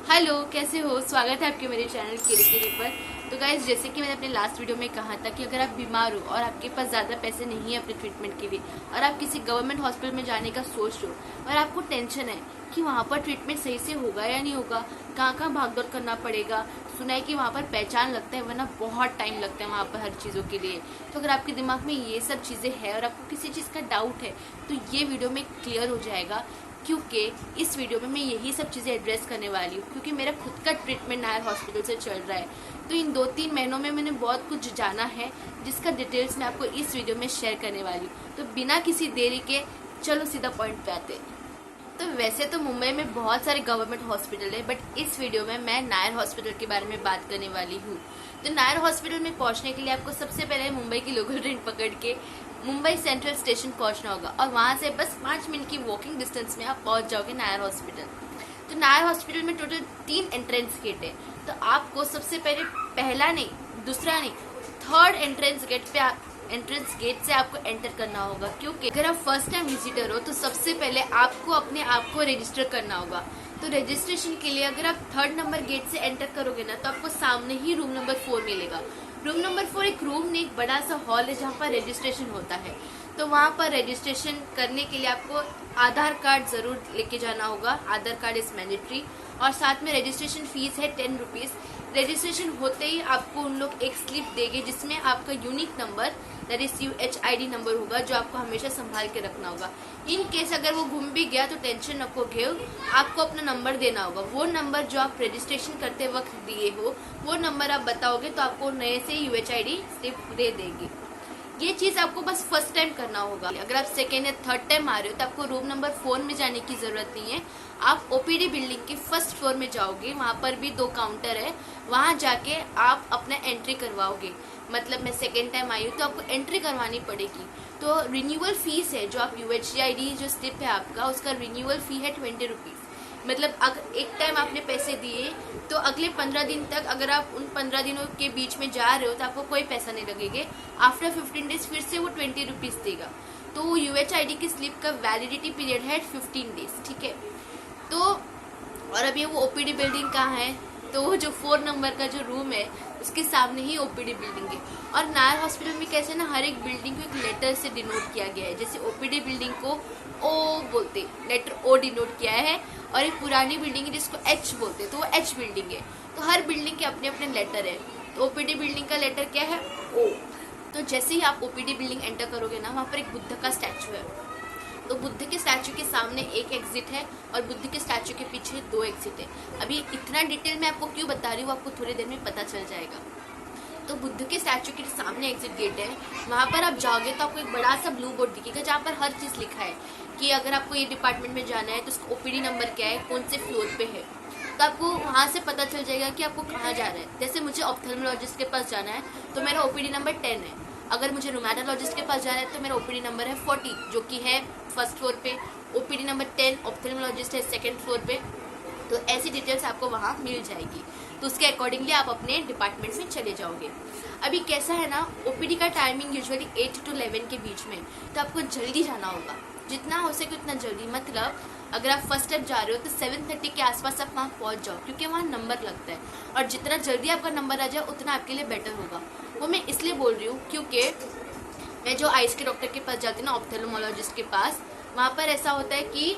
Hello, कैसे हो। स्वागत है आपके मेरे चैनल किरी पर। तो गाइज, जैसे कि मैंने अपने लास्ट वीडियो में कहा था कि अगर आप बीमार हो और आपके पास ज़्यादा पैसे नहीं है अपने ट्रीटमेंट के लिए और आप किसी गवर्नमेंट हॉस्पिटल में जाने का सोच रहे हो और आपको टेंशन है कि वहाँ पर ट्रीटमेंट सही से होगा या नहीं होगा, कहाँ कहाँ भागदौड़ करना पड़ेगा, सुना है कि वहाँ पर पहचान लगता है वरना बहुत टाइम लगता है वहाँ पर हर चीज़ों के लिए। तो अगर आपके दिमाग में ये सब चीज़ें हैं और आपको किसी चीज़ का डाउट है तो ये वीडियो में क्लियर हो जाएगा, क्योंकि इस वीडियो में मैं यही सब चीज़ें एड्रेस करने वाली हूँ। क्योंकि मेरा खुद का ट्रीटमेंट नायर हॉस्पिटल से चल रहा है, तो इन 2-3 महीनों में मैंने बहुत कुछ जाना है जिसका डिटेल्स मैं आपको इस वीडियो में शेयर करने वाली हूँ। तो बिना किसी देरी के चलो सीधा पॉइंट पे आते हैं। तो वैसे तो मुंबई में बहुत सारे गवर्नमेंट हॉस्पिटल है, बट इस वीडियो में मैं नायर हॉस्पिटल के बारे में बात करने वाली हूँ। तो नायर हॉस्पिटल में पहुंचने के लिए आपको सबसे पहले मुंबई की लोकल ट्रेन पकड़ के मुंबई सेंट्रल स्टेशन पहुंचना होगा और वहां से बस 5 मिनट की वॉकिंग डिस्टेंस में आप पहुंच जाओगे नायर हॉस्पिटल। तो नायर हॉस्पिटल में टोटल 3 एंट्रेंस गेट है। तो आपको सबसे पहले पहला नहीं, दूसरा नहीं, थर्ड एंट्रेंस गेट से आपको एंटर करना होगा। क्योंकि अगर आप फर्स्ट टाइम विजिटर हो तो सबसे पहले आपको अपने आप को रजिस्टर करना होगा। तो रजिस्ट्रेशन के लिए अगर आप 3rd नंबर गेट से एंटर करोगे ना तो आपको सामने ही रूम नंबर 4 मिलेगा। रूम नंबर 4 एक रूम नहीं, एक बड़ा सा हॉल है जहाँ पर रजिस्ट्रेशन होता है। तो वहाँ पर रजिस्ट्रेशन करने के लिए आपको आधार कार्ड जरूर लेके जाना होगा। आधार कार्ड इज मैंडेटरी। और साथ में रजिस्ट्रेशन फीस है 10 रुपीज। रजिस्ट्रेशन होते ही आपको उन लोग एक स्लिप देंगे जिसमें आपका unique number that is UHID number होगा, जो आपको हमेशा संभाल के रखना होगा। इन केस अगर वो घूम भी गया तो टेंशन नको घेओ, आपको अपना नंबर देना होगा। वो नंबर जो आप रजिस्ट्रेशन करते वक्त दिए हो वो नंबर आप बताओगे तो आपको नए से UHID स्लिप दे देगी। ये चीज आपको बस फर्स्ट टाइम करना होगा। अगर आप सेकेंड या थर्ड टाइम आ रहे हो तो आपको रूम नंबर 4 में जाने की जरूरत नहीं है। आप OPD बिल्डिंग के फर्स्ट फ्लोर में जाओगे, वहां पर भी 2 काउंटर है, वहां जाके आप अपना एंट्री करवाओगे। मतलब मैं सेकेंड टाइम आई हूँ तो आपको एंट्री करवानी पड़ेगी। तो रिन्यूअल फीस है, जो आप UHID जो स्लिप है आपका, उसका रिन्यूअल फी है 20 रुपीज। मतलब अगर एक टाइम आपने पैसे दिए तो अगले 15 दिन तक, अगर आप उन 15 दिनों के बीच में जा रहे हो तो आपको कोई पैसा नहीं लगेगा। आफ्टर 15 डेज फिर से वो 20 रुपीज देगा। तो UHID की स्लिप का वैलिडिटी पीरियड है 15 डेज, ठीक है। तो और अभी वो OPD बिल्डिंग कहाँ है, तो वो जो 4 नंबर का जो रूम है उसके सामने ही OPD बिल्डिंग है। और नायर हॉस्पिटल में कैसे ना, हर एक बिल्डिंग को एक लेटर से डिनोट किया गया है। जैसे OPD बिल्डिंग को O बोलते, लेटर O डिनोट किया है। और एक पुरानी बिल्डिंग है जिसको H बोलते, तो वो H बिल्डिंग है। तो हर बिल्डिंग के अपने अपने लेटर है। तो OPD बिल्डिंग का लेटर क्या है, O। तो जैसे ही आप OPD बिल्डिंग एंटर करोगे ना, वहाँ पर एक बुद्ध का स्टैचू है। तो बुद्ध के स्टैचू के सामने एक एग्जिट है और बुद्ध के स्टैचू के पीछे 2 एग्जिट है। अभी इतना डिटेल में आपको क्यों बता रही हूँ, आपको थोड़ी देर में पता चल जाएगा। तो बुद्ध के स्टैचू के सामने एग्जिट गेट है, वहां पर आप जाओगे तो आपको एक बड़ा सा ब्लू बोर्ड दिखेगा जहाँ पर हर चीज लिखा है कि अगर आपको ये डिपार्टमेंट में जाना है तो उसका OPD नंबर क्या है, कौन से फ्लोर पे है। तो आपको वहां से पता चल जाएगा कि आपको कहाँ जाना है। जैसे मुझे ऑप्थेल्मोलॉजिस्ट के पास जाना है तो मेरा OPD नंबर 10 है। अगर मुझे रूमेटोलॉजिस्ट के पास जाना है तो मेरा OPD नंबर है 40, जो कि है फर्स्ट फ्लोर पे। OPD नंबर 10 ऑप्थेल्मोलॉजिस्ट है सेकंड फ्लोर पे। तो ऐसी डिटेल्स आपको वहाँ मिल जाएगी। तो उसके अकॉर्डिंगली आप अपने डिपार्टमेंट में चले जाओगे। अभी कैसा है ना, OPD का टाइमिंग यूजुअली 8 to 11 के बीच में, तो आपको जल्दी जाना होगा, जितना हो सके उतना जल्दी। मतलब अगर आप फर्स्ट टाइम जा रहे हो तो 7:30 के आसपास आप वहाँ पहुँच जाओ, क्योंकि वहाँ नंबर लगता है और जितना जल्दी आपका नंबर आ जाए उतना आपके लिए बेटर होगा। वो मैं इसलिए बोल रही हूँ क्योंकि मैं जो आइज के डॉक्टर के पास जाती हूँ ना, ऑप्थेल्मोलॉजिस्ट के पास, वहाँ पर ऐसा होता है कि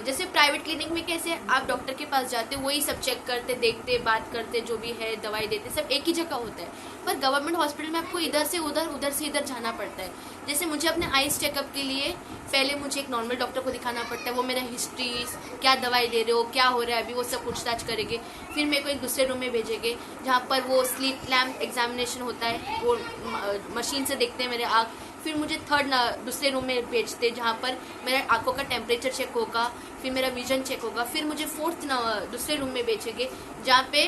जैसे प्राइवेट क्लिनिक में कैसे आप डॉक्टर के पास जाते, वही सब चेक करते, देखते, बात करते, जो भी है दवाई देते, सब एक ही जगह होता है। पर गवर्नमेंट हॉस्पिटल में आपको इधर से उधर, उधर से इधर जाना पड़ता है। जैसे मुझे अपने आइज चेकअप के लिए पहले मुझे एक नॉर्मल डॉक्टर को दिखाना पड़ता है। वो मेरा हिस्ट्री, क्या दवाई ले रहे हो, क्या हो रहा है अभी, वो सब पूछताछ करेंगे। फिर मेरे को एक दूसरे रूम में भेजेंगे जहाँ पर वो स्लीप लैम्प एग्जामिनेशन होता है, वो मशीन से देखते हैं मेरे आँख। फिर मुझे दूसरे रूम में भेजते जहाँ पर मेरे आंखों का टेम्परेचर चेक होगा, फिर मेरा विजन चेक होगा। फिर मुझे दूसरे रूम में भेजेंगे जहाँ पे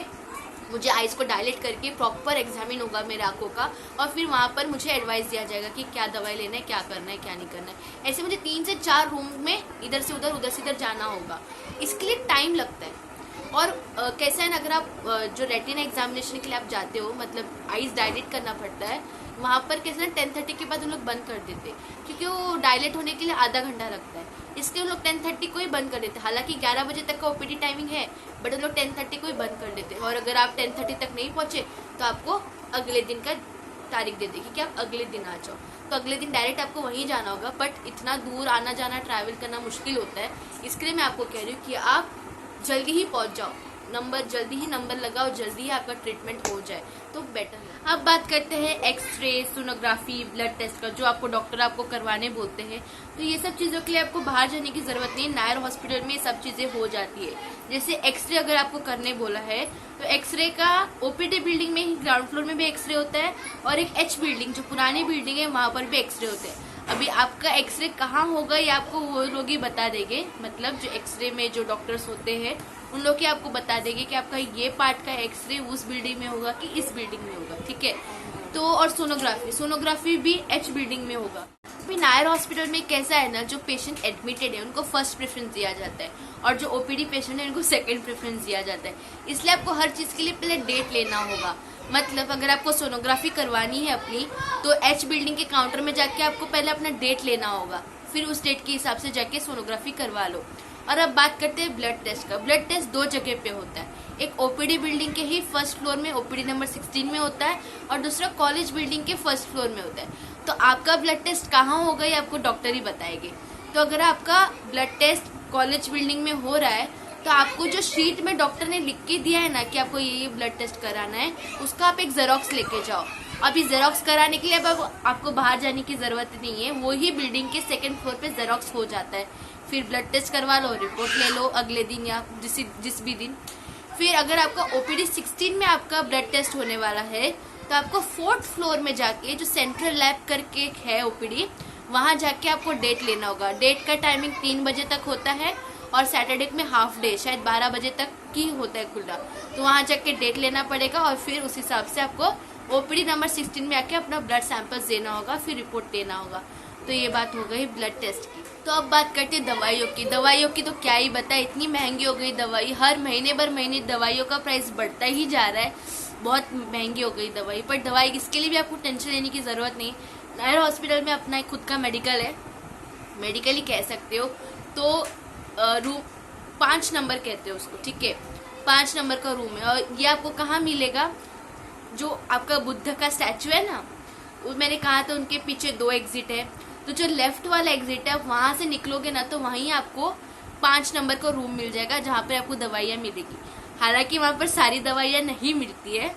मुझे आइज को डायलेट करके प्रॉपर एग्जामिन होगा मेरे आंखों का। और फिर वहाँ पर मुझे एडवाइस दिया जाएगा कि क्या दवाई लेना है, क्या करना है, क्या नहीं करना है। ऐसे मुझे 3 से 4 रूम में इधर से उधर जाना होगा। इसके लिए टाइम लगता है। और कैसा है ना, अगर आप जो रेटिना एग्जामिनेशन के लिए आप जाते हो, मतलब आइज डायलेट करना पड़ता है, वहाँ पर कैसे ना 10:30 के बाद उन लोग बंद कर देते, क्योंकि वो डायलेट होने के लिए आधा घंटा लगता है। इसलिए उन लोग 10:30 को ही बंद कर देते हैं। हालांकि 11 बजे तक का ओपीडी टाइमिंग है, बट उन लोग 10:30 को ही बंद कर देते हैं। और अगर आप 10:30 तक नहीं पहुंचे तो आपको अगले दिन का तारीख दे देगी कि आप अगले दिन आ जाओ। तो अगले दिन डायरेक्ट आपको वहीं जाना होगा, बट इतना दूर आना जाना ट्रैवल करना मुश्किल होता है। इसके लिए मैं आपको कह रही हूँ कि आप जल्दी ही पहुंच जाओ, जल्दी ही नंबर लगाओ, जल्दी ही आपका ट्रीटमेंट हो जाए तो बेटर है। अब बात करते हैं एक्सरे, सोनोग्राफी, ब्लड टेस्ट का, जो आपको डॉक्टर आपको करवाने बोलते हैं। तो ये सब चीज़ों के लिए आपको बाहर जाने की ज़रूरत नहीं है, नायर हॉस्पिटल में ये सब चीज़ें हो जाती है। जैसे एक्सरे अगर आपको करने बोला है तो एक्सरे का ओपीडी बिल्डिंग में ही ग्राउंड फ्लोर में भी एक्सरे होता है, और एक एच बिल्डिंग जो पुरानी बिल्डिंग है वहाँ पर भी एक्सरे होते हैं। अभी आपका एक्सरे कहाँ होगा ये आपको वो लोग ही बता देंगे, मतलब जो एक्सरे में जो डॉक्टर्स होते हैं उन लोग ही आपको बता देंगे कि आपका ये पार्ट का एक्सरे उस बिल्डिंग में होगा कि इस बिल्डिंग में होगा, ठीक है। तो और सोनोग्राफी भी एच बिल्डिंग में होगा। अभी नायर हॉस्पिटल में कैसा है ना, जो पेशेंट एडमिटेड है उनको फर्स्ट प्रेफरेंस दिया जाता है, और जो ओपीडी पेशेंट है उनको सेकंड प्रेफरेंस दिया जाता है। इसलिए आपको हर चीज़ के लिए पहले डेट लेना होगा। मतलब अगर आपको सोनोग्राफी करवानी है अपनी, तो एच बिल्डिंग के काउंटर में जाके आपको पहले अपना डेट लेना होगा, फिर उस डेट के हिसाब से जाके सोनोग्राफी करवा लो। और अब बात करते हैं ब्लड टेस्ट का। ब्लड टेस्ट 2 जगह पे होता है, एक ओपीडी बिल्डिंग के ही फर्स्ट फ्लोर में ओपीडी नंबर 16 में होता है, और दूसरा कॉलेज बिल्डिंग के फर्स्ट फ्लोर में होता है। तो आपका ब्लड टेस्ट कहाँ होगा ये आपको डॉक्टर ही बताएंगे। तो अगर आपका ब्लड टेस्ट कॉलेज बिल्डिंग में हो रहा है तो आपको जो शीट में डॉक्टर ने लिख के दिया है ना कि आपको ये ब्लड टेस्ट कराना है, उसका आप एक जेरोक्स लेके जाओ। अभी जेरोक्स कराने के लिए अब आपको बाहर जाने की जरूरत नहीं है, वो ही बिल्डिंग के सेकंड फ्लोर पे जेरोक्स हो जाता है। फिर ब्लड टेस्ट करवा लो, रिपोर्ट ले लो अगले दिन या जिस भी दिन। फिर अगर आपका ओपीडी 16 में आपका ब्लड टेस्ट होने वाला है तो आपको 4th फ्लोर में जाके जो सेंट्रल लैब करके एक है ओपीडी, वहां जाके आपको डेट लेना होगा। डेट का टाइमिंग 3 बजे तक होता है, और सैटरडे में हाफ डे शायद 12 बजे तक की होता है खुला। तो वहां जाके डेट लेना पड़ेगा, और फिर उस हिसाब से आपको ओपीडी नंबर 16 में आके अपना ब्लड सैंपल्स देना होगा, फिर रिपोर्ट देना होगा। तो ये बात हो गई ब्लड टेस्ट की। तो अब बात करते हैं दवाइयों की तो क्या ही बताए, इतनी महंगी हो गई दवाई। हर महीने दवाइयों का प्राइस बढ़ता ही जा रहा है, बहुत महंगी हो गई दवाई। पर दवाई इसके लिए भी आपको टेंशन लेने की जरूरत नहीं। नायर हॉस्पिटल में अपना खुद का मेडिकल है, मेडिकल ही कह सकते हो। तो रूम 5 नंबर कहते हैं उसको, ठीक है, 5 नंबर का रूम है। और ये आपको कहाँ मिलेगा, जो आपका बुद्ध का स्टैचू है ना, वो मैंने कहा था उनके पीछे 2 एग्जिट है। तो जो लेफ्ट वाला एग्जिट है, वहां से निकलोगे ना तो वहीं आपको 5 नंबर का रूम मिल जाएगा, जहाँ पे आपको दवाइयाँ मिलेगी। हालांकि वहां पर सारी दवाइयाँ नहीं मिलती है,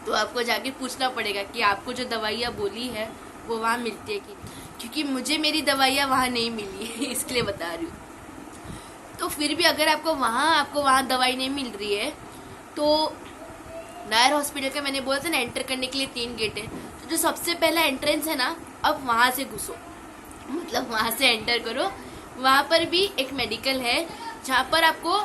तो आपको जाके पूछना पड़ेगा कि आपको जो दवाइयाँ बोली है वो वहाँ मिलती है कि, क्योंकि मुझे मेरी दवाइयाँ वहाँ नहीं मिली है, इसके लिए बता रही हूँ। तो फिर भी अगर आपको वहाँ दवाई नहीं मिल रही है, तो नायर हॉस्पिटल का मैंने बोला था ना, एंटर करने के लिए 3 गेट है। तो जो सबसे पहला एंट्रेंस है ना, अब वहां से घुसो, मतलब वहां से एंटर करो। वहां पर भी एक मेडिकल है, जहाँ पर आपको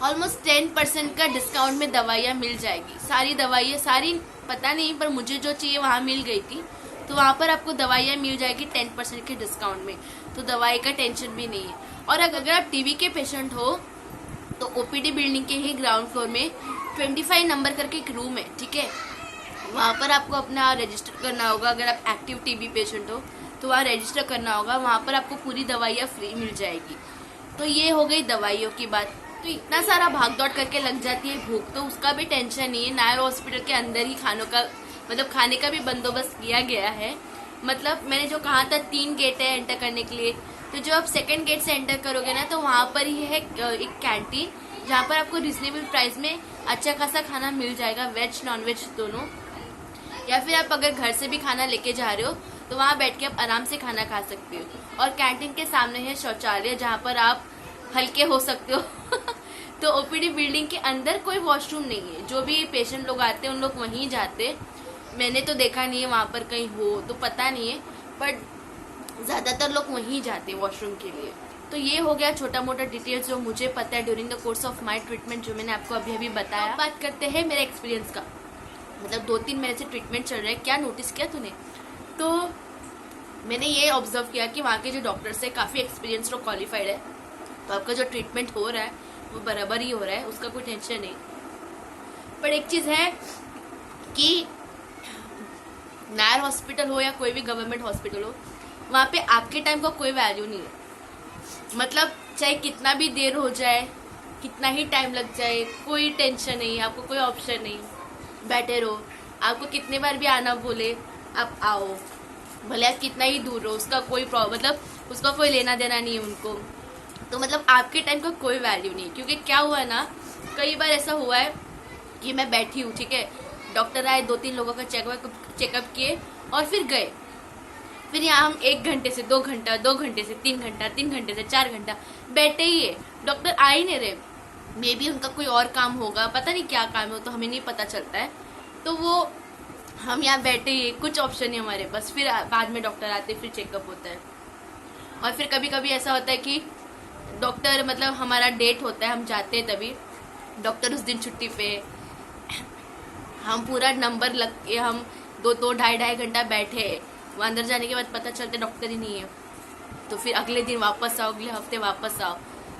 ऑलमोस्ट 10% का डिस्काउंट में दवाइयाँ मिल जाएगी। सारी दवाइयाँ, सारी पता नहीं, पर मुझे जो चाहिए वहाँ मिल गई थी। तो वहाँ पर आपको दवाइयाँ मिल जाएगी 10% के डिस्काउंट में, तो दवाई का टेंशन भी नहीं है। और अगर आप टीबी के पेशेंट हो तो ओपीडी बिल्डिंग के ही ग्राउंड फ्लोर में 25 नंबर करके एक रूम है, ठीक है, वहाँ पर आपको अपना रजिस्टर करना होगा। अगर आप एक्टिव टीबी पेशेंट हो तो वहाँ रजिस्टर करना होगा, वहाँ पर आपको पूरी दवाइयाँ फ्री मिल जाएगी। तो ये हो गई दवाइयों की बात। तो इतना सारा भाग दौड़ करके लग जाती है भूख, तो उसका भी टेंशन नहीं है। नायर हॉस्पिटल के अंदर ही खाने का भी बंदोबस्त किया गया है। मतलब मैंने जो कहा था 3 गेट है एंटर करने के लिए, तो जो आप सेकंड गेट से एंटर करोगे ना, तो वहाँ पर ही है एक कैंटीन, जहाँ पर आपको रिजनेबल प्राइस में अच्छा खासा खाना मिल जाएगा, वेज नॉन वेज दोनों। या फिर आप अगर घर से भी खाना लेके जा रहे हो तो वहाँ बैठ के आप आराम से खाना खा सकते हो। और कैंटीन के सामने है शौचालय, जहाँ पर आप हल्के हो सकते हो। तो ओपीडी बिल्डिंग के अंदर कोई वॉशरूम नहीं है, जो भी पेशेंट लोग आते हैं उन लोग वहीं जाते। मैंने तो देखा नहीं है वहाँ पर कहीं हो, तो पता नहीं है, बट ज़्यादातर लोग वहीं जाते हैं वॉशरूम के लिए। तो ये हो गया छोटा मोटा डिटेल्स जो मुझे पता है during the course of my treatment, जो मैंने आपको अभी बताया। अब बात करते हैं मेरे एक्सपीरियंस का। मतलब 2-3 महीने से ट्रीटमेंट चल रहा है, क्या नोटिस किया तूने? तो मैंने ये ऑब्जर्व किया कि वहाँ के जो डॉक्टर्स है काफ़ी एक्सपीरियंस्ड और क्वालिफाइड है, तो आपका जो ट्रीटमेंट हो रहा है वो बराबर ही हो रहा है, उसका कोई टेंशन नहीं। पर एक चीज़ है कि नायर हॉस्पिटल हो या कोई भी गवर्नमेंट हॉस्पिटल हो, वहाँ पे आपके टाइम का कोई वैल्यू नहीं है। मतलब चाहे कितना भी देर हो जाए, कितना ही टाइम लग जाए, कोई टेंशन नहीं, आपको कोई ऑप्शन नहीं, बैठे रहो। आपको कितने बार भी आना बोले आप आओ, भले आप कितना ही दूर हो, उसका कोई मतलब उसका कोई लेना देना नहीं है उनको। तो मतलब आपके टाइम का कोई वैल्यू नहीं। क्योंकि क्या हुआ है ना, कई बार ऐसा हुआ है कि मैं बैठी हूँ, ठीक है, डॉक्टर आए, 2-3 लोगों का चेकअप किए और फिर गए। फिर यहाँ हम 1 घंटे से 2 घंटा, 2 घंटे से 3 घंटा, 3 घंटे से 4 घंटा बैठे ही है, डॉक्टर आ ही नहीं रहे। मे बी उनका कोई और काम होगा, पता नहीं क्या काम है, तो हमें नहीं पता चलता है। तो वो हम यहाँ बैठे ही, कुछ ऑप्शन नहीं हमारे पास। फिर बाद में डॉक्टर आते, फिर चेकअप होता है। और फिर कभी कभी ऐसा होता है कि डॉक्टर मतलब हमारा डेट होता है, हम जाते हैं, तभी डॉक्टर उस दिन छुट्टी पे, हम पूरा नंबर लग के हम 2-2, 2.5 घंटा बैठे, वो अंदर जाने के बाद पता चलता डॉक्टर ही नहीं है। तो फिर अगले दिन वापस आओ, अगले हफ्ते वापस आओ,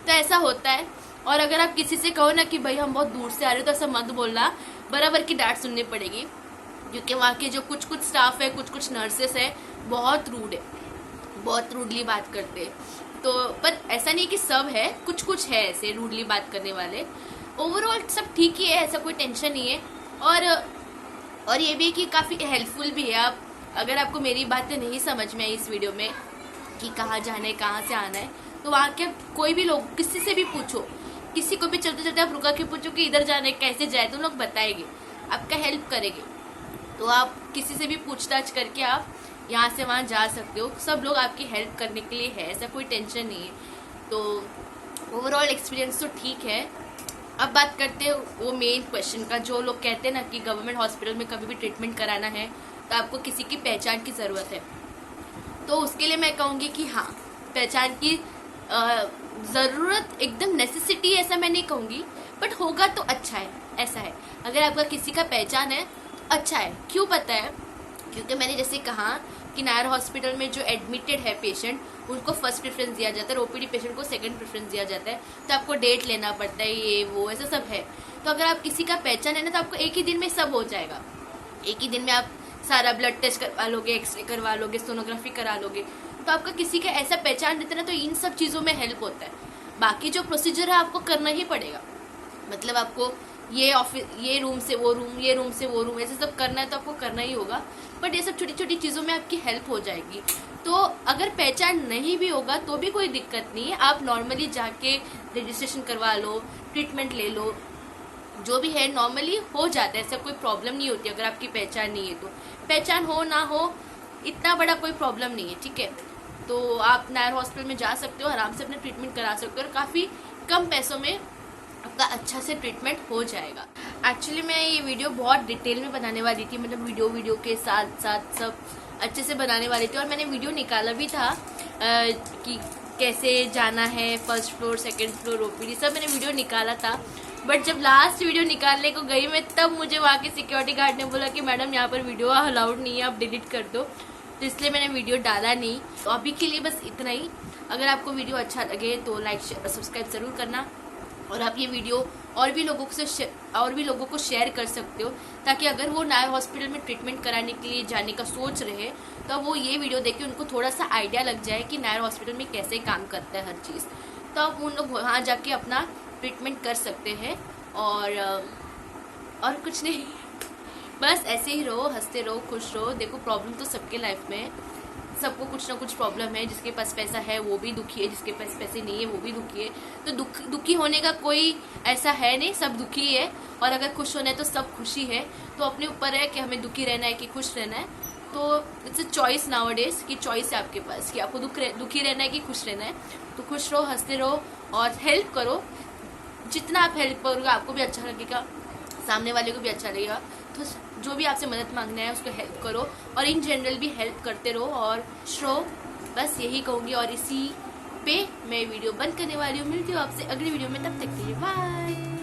तो ऐसा होता है। और अगर आप किसी से कहो ना कि भाई हम बहुत दूर से आ रहे हो, तो ऐसा मत बोलना, बराबर की डांट सुननी पड़ेगी। क्योंकि वहाँ के जो कुछ स्टाफ है, कुछ नर्सेस है, बहुत रूड है, बहुत रूडली बात करते हैं। तो पर ऐसा नहीं कि सब है, कुछ है ऐसे रूडली बात करने वाले। ओवरऑल सब ठीक ही है, ऐसा कोई टेंशन नहीं है। और ये भी है कि काफ़ी हेल्पफुल भी है। आप अगर आपको मेरी बातें नहीं समझ में आई इस वीडियो में कि कहाँ जाना है, कहाँ से आना है, तो वहाँ के कोई भी लोग, किसी से भी पूछो, किसी को भी चलते चलते आप रुका के पूछो कि इधर जाना है, कैसे जाए, तो लोग बताएंगे, आपका हेल्प करेंगे। तो आप किसी से भी पूछताछ करके आप यहाँ से वहाँ जा सकते हो। सब लोग आपकी हेल्प करने के लिए है, ऐसा कोई टेंशन नहीं है। तो ओवरऑल एक्सपीरियंस तो ठीक है। अब बात करते हैं वो मेन क्वेश्चन का, जो लोग कहते हैं ना कि गवर्नमेंट हॉस्पिटल में कभी भी ट्रीटमेंट कराना है तो आपको किसी की पहचान की ज़रूरत है। तो उसके लिए मैं कहूँगी कि हाँ, पहचान की ज़रूरत एकदम नेसेसिटी है, ऐसा मैं नहीं कहूँगी, बट होगा तो अच्छा है। ऐसा है, अगर आपका किसी का पहचान है तो अच्छा है। क्यों पता है? क्योंकि मैंने जैसे कहा कि नायर हॉस्पिटल में जो एडमिटेड है पेशेंट, उनको फर्स्ट प्रेफरेंस दिया जाता है, ओपीडी पेशेंट को सेकंड प्रेफरेंस दिया जाता है। तो आपको डेट लेना पड़ता है, ये वो ऐसा सब है। तो अगर आप किसी का पहचान है ना, तो आपको एक ही दिन में सब हो जाएगा। एक ही दिन में आप सारा ब्लड टेस्ट करवा लोगे, एक्सरे करवा लोगे, सोनोग्राफी करा लोगे। तो आपका किसी का ऐसा पहचान देते ना, तो इन सब चीज़ों में हेल्प होता है। बाकी जो प्रोसीजर है आपको करना ही पड़ेगा। मतलब आपको ये ऑफिस, ये रूम से वो रूम, ये रूम से वो रूम, ऐसे सब करना है तो आपको करना ही होगा। बट ये सब छोटी छोटी चीज़ों में आपकी हेल्प हो जाएगी। तो अगर पहचान नहीं भी होगा तो भी कोई दिक्कत नहीं है, आप नॉर्मली जाके रजिस्ट्रेशन करवा लो, ट्रीटमेंट ले लो, जो भी है नॉर्मली हो जाता है, ऐसा कोई प्रॉब्लम नहीं होती। अगर आपकी पहचान नहीं है तो पहचान हो ना हो, इतना बड़ा कोई प्रॉब्लम नहीं है, ठीक है। तो आप नायर हॉस्पिटल में जा सकते हो, आराम से अपना ट्रीटमेंट करा सकते हो और काफ़ी कम पैसों में आपका अच्छा से ट्रीटमेंट हो जाएगा। एक्चुअली मैं ये वीडियो बहुत डिटेल में बनाने वाली थी, मतलब वीडियो के साथ साथ सब अच्छे से बनाने वाली थी। और मैंने वीडियो निकाला भी था कि कैसे जाना है, first floor, second floor, OPD, सब मैंने वीडियो निकाला था। बट जब लास्ट वीडियो निकालने को गई मैं, तब मुझे वहाँ के सिक्योरिटी गार्ड ने बोला कि मैडम यहाँ पर वीडियो अलाउड नहीं है, आप डिलीट कर दो। तो इसलिए मैंने वीडियो डाला नहीं। तो अभी के लिए बस इतना ही। अगर आपको वीडियो अच्छा लगे तो लाइक, शेयर, सब्सक्राइब ज़रूर करना। और आप ये वीडियो और भी लोगों को शेयर कर सकते हो, ताकि अगर वो नायर हॉस्पिटल में ट्रीटमेंट कराने के लिए जाने का सोच रहे तो वो ये वीडियो देख के उनको थोड़ा सा आइडिया लग जाए कि नायर हॉस्पिटल में कैसे काम करता है हर चीज़। तो आप उन लोग वहाँ जाके अपना ट्रीटमेंट कर सकते हैं। और कुछ नहीं, बस ऐसे ही रहो, हंसते रहो, खुश रहो। देखो, प्रॉब्लम तो सबके लाइफ में है, सबको कुछ ना कुछ प्रॉब्लम है। जिसके पास पैसा है वो भी दुखी है, जिसके पास पैसे नहीं है वो भी दुखी है। तो दुखी होने का कोई ऐसा है नहीं, सब दुखी है। और अगर खुश होना है तो सब खुशी है। तो अपने ऊपर है कि हमें दुखी रहना है कि खुश रहना है। तो इट्स अ चॉइस नाउअडेज, की चॉइस है आपके पास कि आपको दुखी रहना है कि खुश रहना है। तो खुश रहो, हंसते रहो और हेल्प करो। जितना आप हेल्प करोगे आपको भी अच्छा लगेगा, सामने वाले को भी अच्छा लगेगा। तो जो भी आपसे मदद मांगना है उसको हेल्प करो, और इन जनरल भी हेल्प करते रहो और खुश रहो। बस यही कहूँगी, और इसी पे मैं वीडियो बंद करने वाली हूँ। मिलती हूँ आपसे अगली वीडियो में, तब तक के लिए बाय।